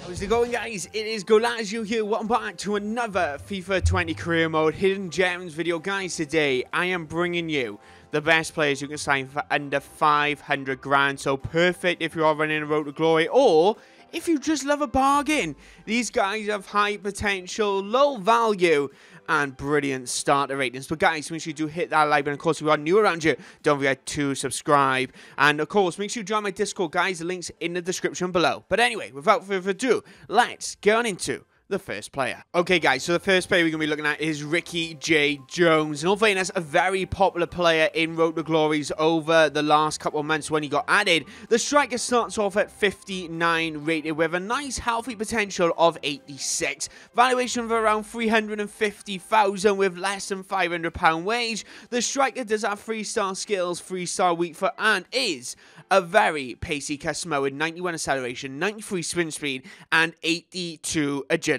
How's it going, guys? It is Goalazio here. Welcome back to another FIFA 20 career mode hidden gems video. Guys, today I am bringing you the best players you can sign for under 500 grand. So perfect if you are running a road to glory, or if you just love a bargain. These guys have high potential, low value, and brilliant starter ratings. But guys, make sure you do hit that like button. Of course, if you are new around here, don't forget to subscribe. And of course, make sure you join my Discord, guys. The link's in the description below. But anyway, without further ado, let's get on into the first player. Okay, guys, so the first player we're going to be looking at is Ricky J. Jones. In all fairness, a very popular player in Road to Glories over the last couple of months when he got added. The striker starts off at 59 rated with a nice healthy potential of 86. Valuation of around 350,000 with less than £500 wage. The striker does have 3-star skills, 3-star weak foot, and is a very pacey customer with 91 acceleration, 93 sprint speed, and 82 agility.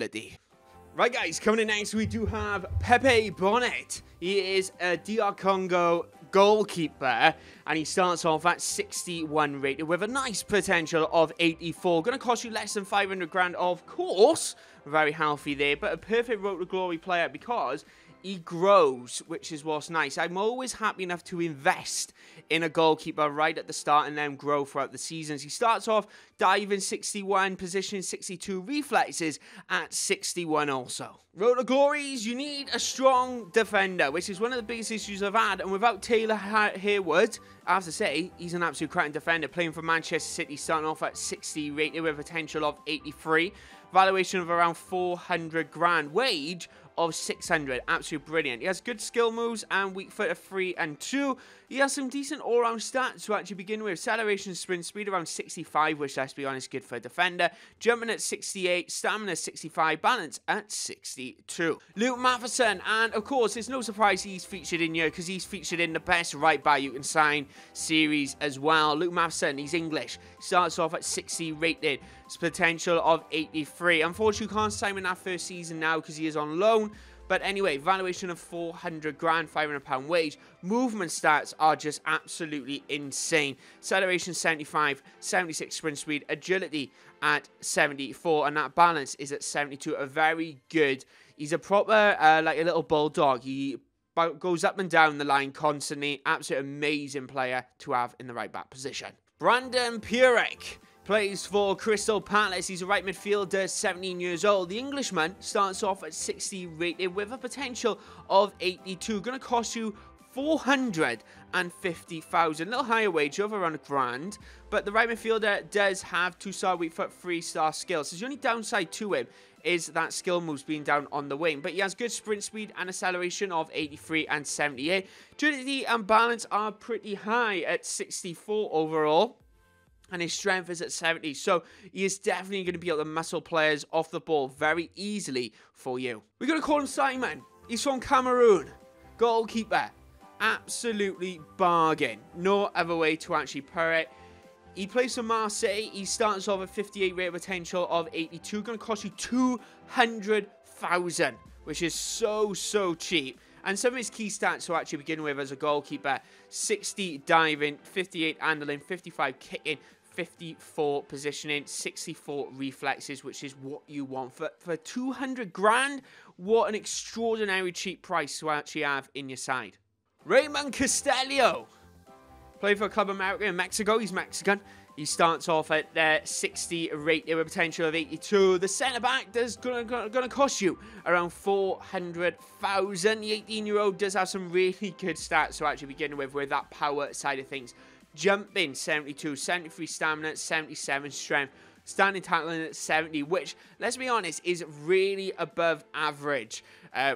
Right, guys, coming in next, we do have Pepe Hornet. He is a DR Congo goalkeeper, and he starts off at 61 rated with a nice potential of 84. Going to cost you less than 500 grand, of course. Very healthy there, but a perfect Road to Glory player because he grows, which is what's nice. I'm always happy enough to invest in a goalkeeper right at the start and then grow throughout the seasons. He starts off diving 61, positioning 62, reflexes at 61 also. Road to Glories, you need a strong defender, which is one of the biggest issues I've had. And without Taylor Harewood, I have to say, he's an absolute cracking defender. Playing for Manchester City, starting off at 60 rated with a potential of 83. Valuation of around 400 grand. Wage of 600. Absolutely brilliant. He has good skill moves and weak foot of 3 and 2. He has some decent all-round stats to actually begin with. Acceleration, sprint speed around 65, which, let's be honest, good for a defender. Jumping at 68, stamina 65, balance at 62. Luke Matheson, and of course, it's no surprise he's featured in here because he's featured in the best right back you can sign series as well. Luke Matheson, he's English. Starts off at 60 rated. His potential of 83. Unfortunately, you can't sign him in that first season now because he is on loan. But anyway, valuation of 400 grand, £500 wage. Movement stats are just absolutely insane. Acceleration 75, 76 sprint speed, agility at 74, and that balance is at 72. A very good. He's a proper, like a little bulldog. He goes up and down the line constantly. Absolute amazing player to have in the right back position. Brandon Purek plays for Crystal Palace. He's a right midfielder, 17 years old. The Englishman starts off at 60 rated with a potential of 82. Going to cost you 450,000. A little higher wage, over around £1,000. But the right midfielder does have 2-star weak foot, 3-star skills. So the only downside to him is that skill moves being down on the wing. But he has good sprint speed and acceleration of 83 and 78. Agility and balance are pretty high at 64 overall. And his strength is at 70. So he is definitely going to be able to muscle players off the ball very easily for you. We're going to call him Simon. He's from Cameroon. Goalkeeper. Absolutely bargain. No other way to actually put it. He plays for Marcin. He starts off at 58 rate potential of 82. Going to cost you 200,000. Which is so cheap. And some of his key stats to actually begin with as a goalkeeper: 60 diving, 58 handling, 55 kicking, 54 positioning, 64 reflexes, which is what you want. For 200 grand, what an extraordinary cheap price to actually have in your side. Raymond Castelli. Played for Club America in Mexico. He's Mexican. He starts off at 60 rated with a potential of 82. The centre-back is going to cost you around 400,000. The 18-year-old does have some really good stats to actually begin with that power side of things. Jumping, 72. 73 stamina, 77 strength. Standing tackling at 70, which, let's be honest, is really above average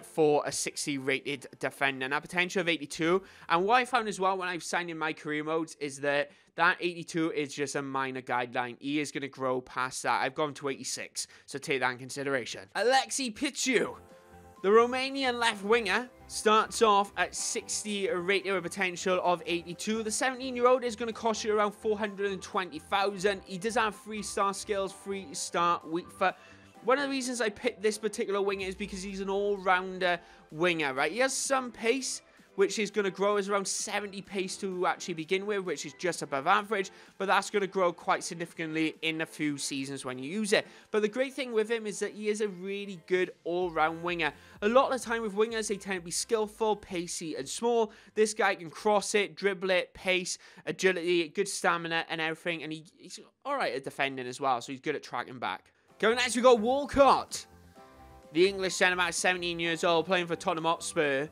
for a 60 rated defender. Now, potential of 82. And what I found as well when I've signed in my career modes is that 82 is just a minor guideline. He is going to grow past that. I've gone to 86, so take that in consideration. Alexei Pichu. The Romanian left winger starts off at 60 rated with a potential of 82. The 17-year-old is going to cost you around 420,000. He does have 3-star skills, 3-star weak foot. One of the reasons I picked this particular winger is because he's an all-rounder winger, right? He has some pace, which is going to grow as around 70 pace to actually begin with, which is just above average, but that's going to grow quite significantly in a few seasons when you use it. But the great thing with him is that he is a really good all-round winger. A lot of the time with wingers, they tend to be skillful, pacey, and small. This guy can cross it, dribble it, pace, agility, good stamina, and everything, and he's alright at defending as well, so he's good at tracking back. Going next, we got Walcott. The English centre-back, 17 years old, playing for Tottenham Hotspur.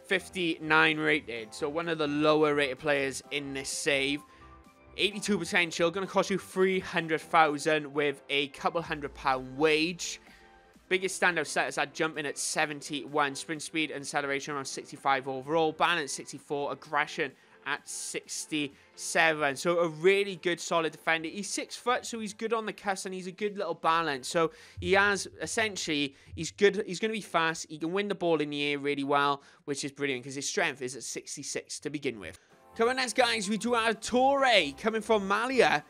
59 rated, so one of the lower rated players in this save. 82 potential, going to cost you 300,000 with a couple £100 wage. Biggest standout stats are jumping at 71, sprint speed and acceleration around 65 overall, balance 64, aggression at 67. So a really good solid defender. He's 6 foot, so he's good on the cuss and he's a good little balance. So he has essentially, he's good. He's going to be fast. He can win the ball in the air really well, which is brilliant because his strength is at 66 to begin with. Coming next, guys, we do have Torre coming from Malia,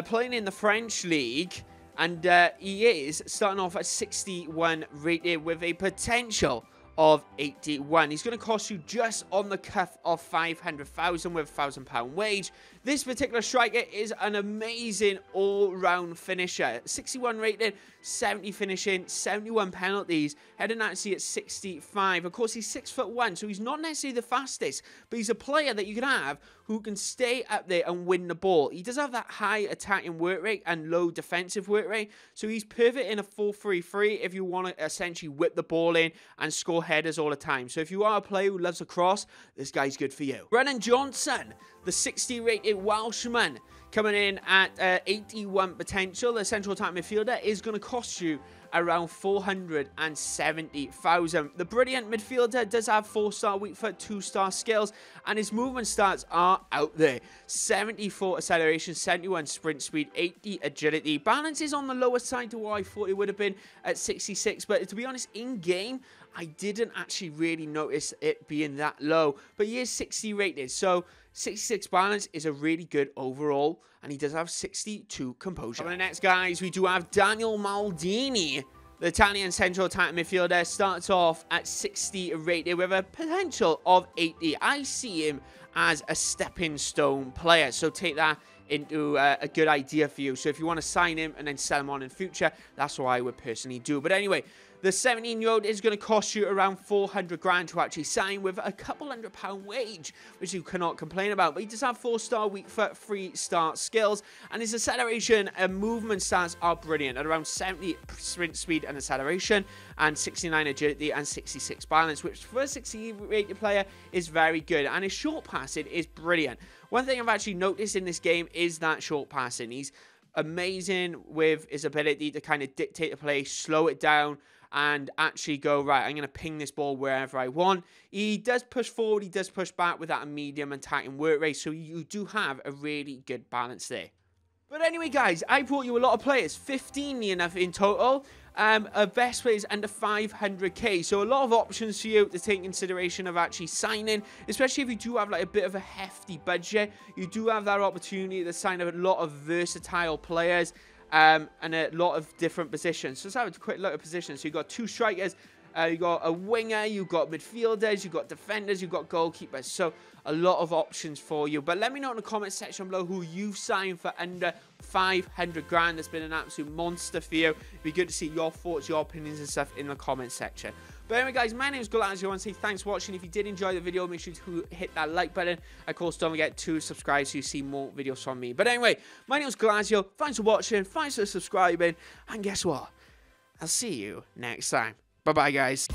playing in the French league. And he is starting off at 61 rated with a potential of 81. He's going to cost you just on the cuff of 500,000 with a £1,000 wage. This particular striker is an amazing all-round finisher. 61 rated, 70 finishing, 71 penalties, heading actually at 65. Of course, he's 6'1", so he's not necessarily the fastest, but he's a player that you can have who can stay up there and win the ball. He does have that high attacking work rate and low defensive work rate, so he's perfect in a 4-3-3 if you want to essentially whip the ball in and score headers all the time. So if you are a player who loves a cross, this guy's good for you. Brennan Johnson, the 60 rated Welshman, coming in at 81 potential. The central attack midfielder is going to cost you around 470,000. The brilliant midfielder does have 4-star weak foot, 2-star skills, and his movement stats are out there. 74 acceleration, 71 sprint speed, 80 agility. Balance is on the lower side to what I thought it would have been at 66, but to be honest, in game, I didn't actually really notice it being that low, but he is 60 rated, so 66 balance is a really good overall, and he does have 62 composure. Coming next, guys, we do have Daniel Maldini. The Italian central attack midfielder starts off at 60 rated with a potential of 80. I see him as a stepping stone player, so take that into a good idea for you. So if you want to sign him and then sell him on in future, that's what I would personally do. But anyway, the 17-year-old is going to cost you around 400 grand to actually sign with a couple £100 wage, which you cannot complain about. But he does have 4-star weak foot, 3-star skills, and his acceleration and movement stats are brilliant at around 70 sprint speed and acceleration, and 69 agility and 66 balance, which for a 60 rated player is very good. And his short passing is brilliant. One thing I've actually noticed in this game is that short passing. He's amazing with his ability to kind of dictate the play, slow it down, and actually go, right, I'm going to ping this ball wherever I want. He does push forward, he does push back with that medium attacking work rate, so you do have a really good balance there. But anyway, guys, I brought you a lot of players, 15 enough in total. Best players under 500k, so a lot of options for you to take consideration of actually signing, especially if you do have like a bit of a hefty budget. You do have that opportunity to sign a lot of versatile players and a lot of different positions. So let's have a quick look at positions. So you've got 2 strikers, you've got a winger, you've got midfielders, you've got defenders, you've got goalkeepers. So a lot of options for you. But let me know in the comment section below who you've signed for under 500 grand. That's been an absolute monster for you. It'd be good to see your thoughts, your opinions and stuff in the comment section. But anyway, guys, my name is Goalazio. I want to say thanks for watching. If you did enjoy the video, make sure to hit that like button. Of course, don't forget to subscribe so you see more videos from me. But anyway, my name is Goalazio. Thanks for watching. Thanks for subscribing. And guess what? I'll see you next time. Bye-bye, guys.